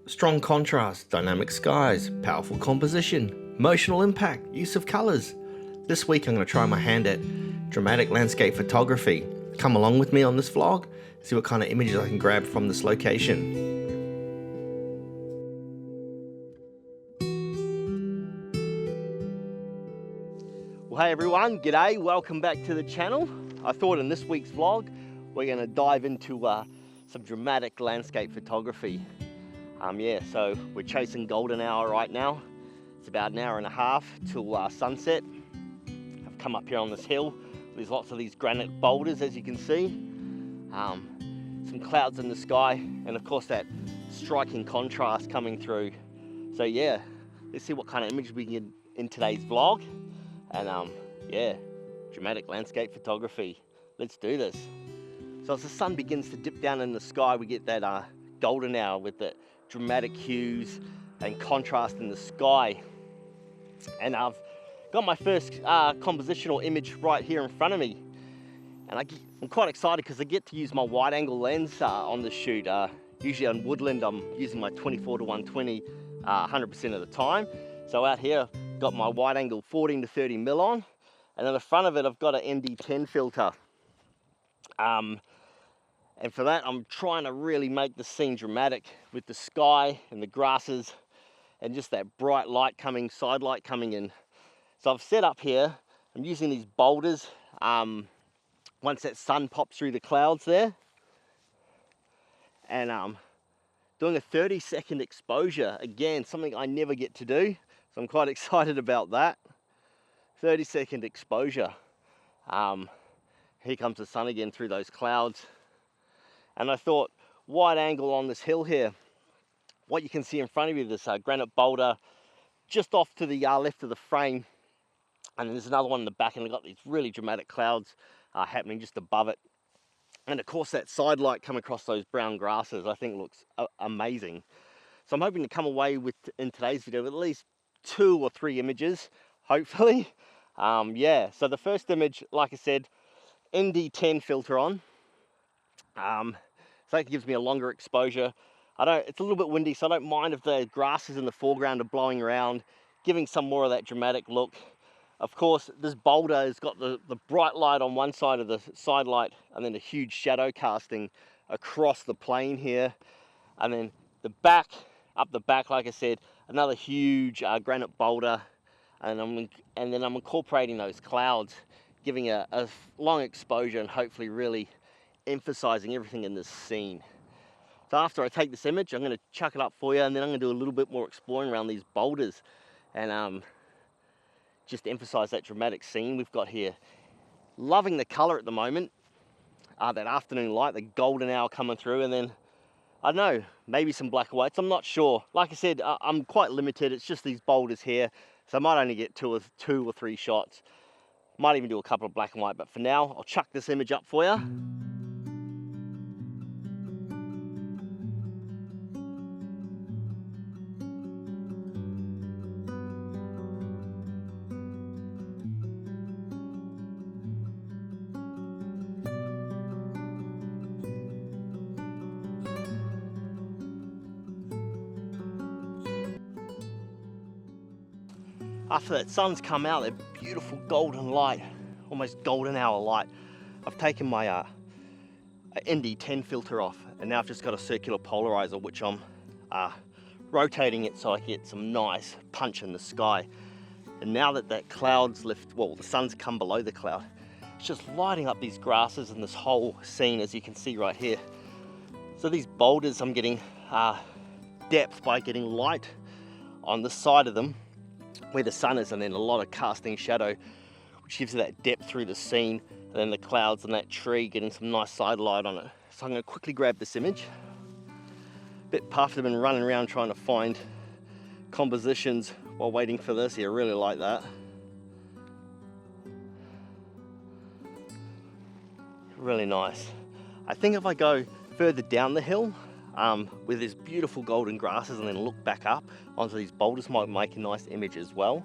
Strong contrast, dynamic skies, powerful composition, emotional impact, use of colours. This week I'm going to try my hand at dramatic landscape photography. Come along with me on this vlog, see what kind of images I can grab from this location. Well, hey everyone, g'day, welcome back to the channel. I thought in this week's vlog we're going to dive into some dramatic landscape photography. So we're chasing golden hour right now. It's about an hour and a half till sunset. I've come up here on this hill. There's lots of these granite boulders, as you can see. Some clouds in the sky, and of course that striking contrast coming through. So yeah, let's see what kind of image we can get in today's vlog. And dramatic landscape photography. Let's do this. So as the sun begins to dip down in the sky, we get that golden hour with the dramatic hues and contrast in the sky. And I've got my first compositional image right here in front of me. And I'm quite excited because I get to use my wide angle lens on the shoot. Usually on woodland, I'm using my 24 to 120 100% of the time. So out here, I've got my wide angle 14 to 30 mil on. And in the front of it, I've got an ND10 filter. And for that, I'm trying to really make the scene dramatic with the sky and the grasses and just that bright light coming, side light coming in. So I've set up here, I'm using these boulders. Once that sun pops through the clouds there, and doing a 30-second exposure. Again, something I never get to do, so I'm quite excited about that. 30-second exposure. Here comes the sun again through those clouds. And I thought, wide angle on this hill here, what you can see in front of you, this granite boulder just off to the left of the frame, and there's another one in the back, and I've got these really dramatic clouds happening just above it. And of course that side light coming across those brown grasses I think looks amazing. So I'm hoping to come away with, in today's video, with at least 2 or 3 images, hopefully. So the first image, like I said, ND10 filter on. So that gives me a longer exposure. It's a little bit windy, so I don't mind if the grasses in the foreground are blowing around, giving some more of that dramatic look. Of course, this boulder has got the bright light on one side of the side light, and then a huge shadow casting across the plane here. And then up the back, like I said, another huge granite boulder. And then I'm incorporating those clouds, giving a long exposure and hopefully really emphasizing everything in this scene. So after I take this image, I'm going to chuck it up for you, and then I'm going to do a little bit more exploring around these boulders and just emphasize that dramatic scene we've got here. Loving the color at the moment, that afternoon light, the golden hour coming through, and then I don't know, maybe some black and whites, I'm not sure. Like I said, I'm quite limited. It's just these boulders here, so I might only get two or three shots. Might even do a couple of black and white, but for now I'll chuck this image up for you. After that sun's come out, that beautiful golden light, almost golden hour light, I've taken my ND10 filter off, and now I've just got a circular polarizer, which I'm rotating it so I get some nice punch in the sky. And now that clouds lift, well, the sun's come below the cloud, it's just lighting up these grasses and this whole scene, as you can see right here. So these boulders, I'm getting depth by getting light on the side of them where the sun is, and then a lot of casting shadow, which gives you that depth through the scene, and then the clouds and that tree getting some nice side light on it. So I'm going to quickly grab this image. Bit puffed, I've been running around trying to find compositions while waiting for this. Yeah, I really like that. Really nice. I think if I go further down the hill with these beautiful golden grasses and then look back up onto these boulders, might make a nice image as well.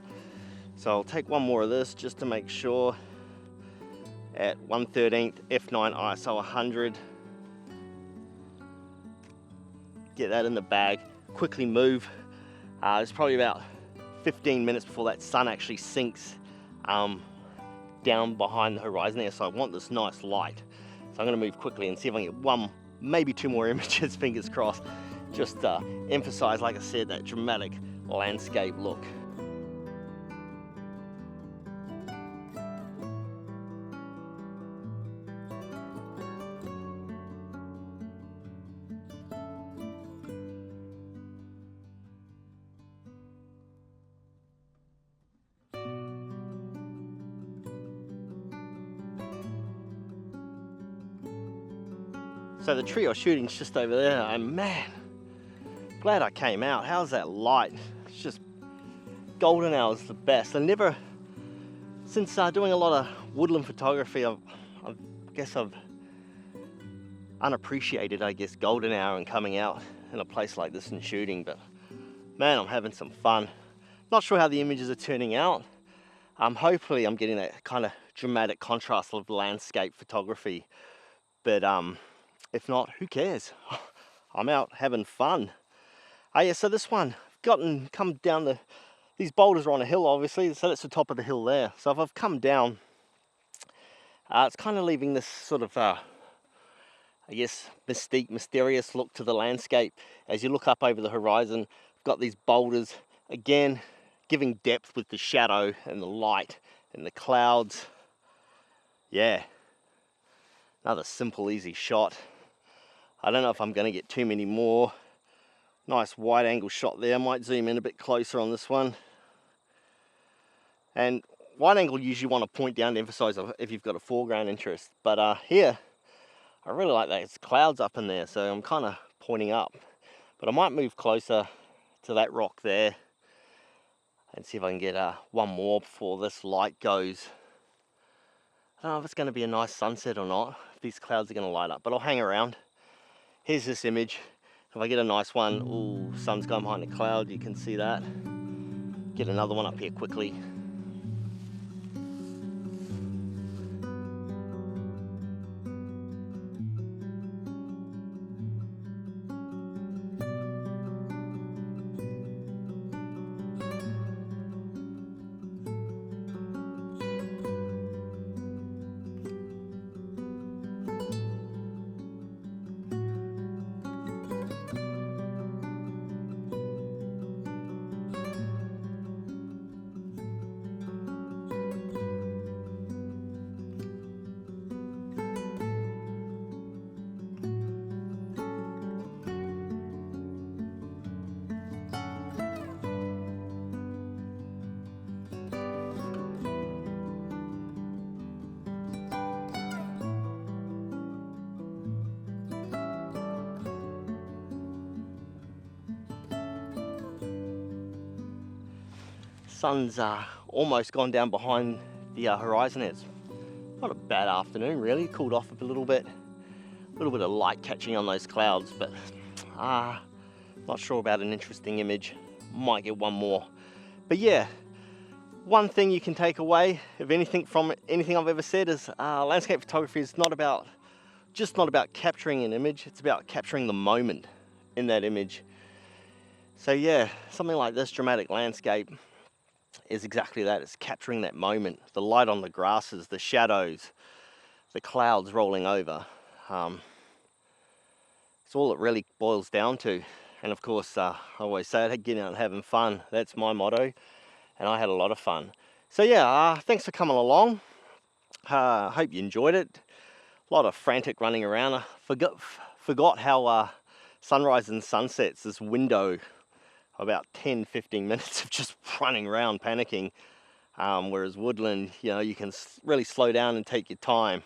So I'll take one more of this just to make sure. At 1/13 f9 ISO 100. Get that in the bag. quickly move. It's probably about 15 minutes before that sun actually sinks down behind the horizon there, so I want this nice light. So I'm going to move quickly and see if I can get one, maybe two more images, fingers crossed, just emphasize, like I said, that dramatic landscape look. So the tree I was shooting is just over there, and man, glad I came out. How's that light? It's just golden hour is the best. And never, since doing a lot of woodland photography, I guess I've unappreciated, golden hour and coming out in a place like this and shooting. But man, I'm having some fun. Not sure how the images are turning out. Hopefully I'm getting that kind of dramatic contrast of landscape photography. But if not, who cares? I'm out having fun. Yeah, so this one, I've come down these boulders are on a hill, obviously, so that's the top of the hill there. So if I've come down, it's kind of leaving this sort of, I guess, mysterious look to the landscape. As you look up over the horizon, I've got these boulders, again, giving depth with the shadow and the light and the clouds. Yeah, another simple, easy shot. I don't know if I'm going to get too many more. Nice wide angle shot there. I might zoom in a bit closer on this one. And wide angle, you usually want to point down to emphasize if you've got a foreground interest. But here, I really like that. It's clouds up in there, so I'm kind of pointing up. But I might move closer to that rock there and see if I can get one more before this light goes. I don't know if it's going to be a nice sunset or not, if these clouds are going to light up, but I'll hang around. Here's this image. If I get a nice one, ooh, sun's going behind the cloud, you can see that. Get another one up here quickly. Sun's almost gone down behind the horizon. It's not a bad afternoon, really. Cooled off a little bit of light catching on those clouds, but not sure about an interesting image. Might get one more. But yeah, one thing you can take away, if anything, from anything I've ever said is landscape photography is not about capturing an image. It's about capturing the moment in that image. So yeah, something like this dramatic landscape is exactly that. It's capturing that moment, the light on the grasses, the shadows, the clouds rolling over. It's all it really boils down to. And of course, I always say it, getting out and having fun. That's my motto, and I had a lot of fun. So yeah, thanks for coming along. Hope you enjoyed it. A lot of frantic running around. I forgot how sunrise and sunsets, this window, about 10-15 minutes of just running around panicking, whereas woodland, you can really slow down and take your time.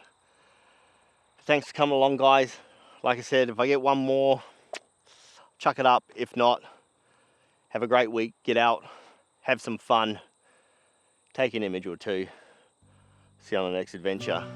Thanks for coming along, guys. Like I said, if I get one more, chuck it up. If not, have a great week. Get out, have some fun, take an image or two. See you on the next adventure.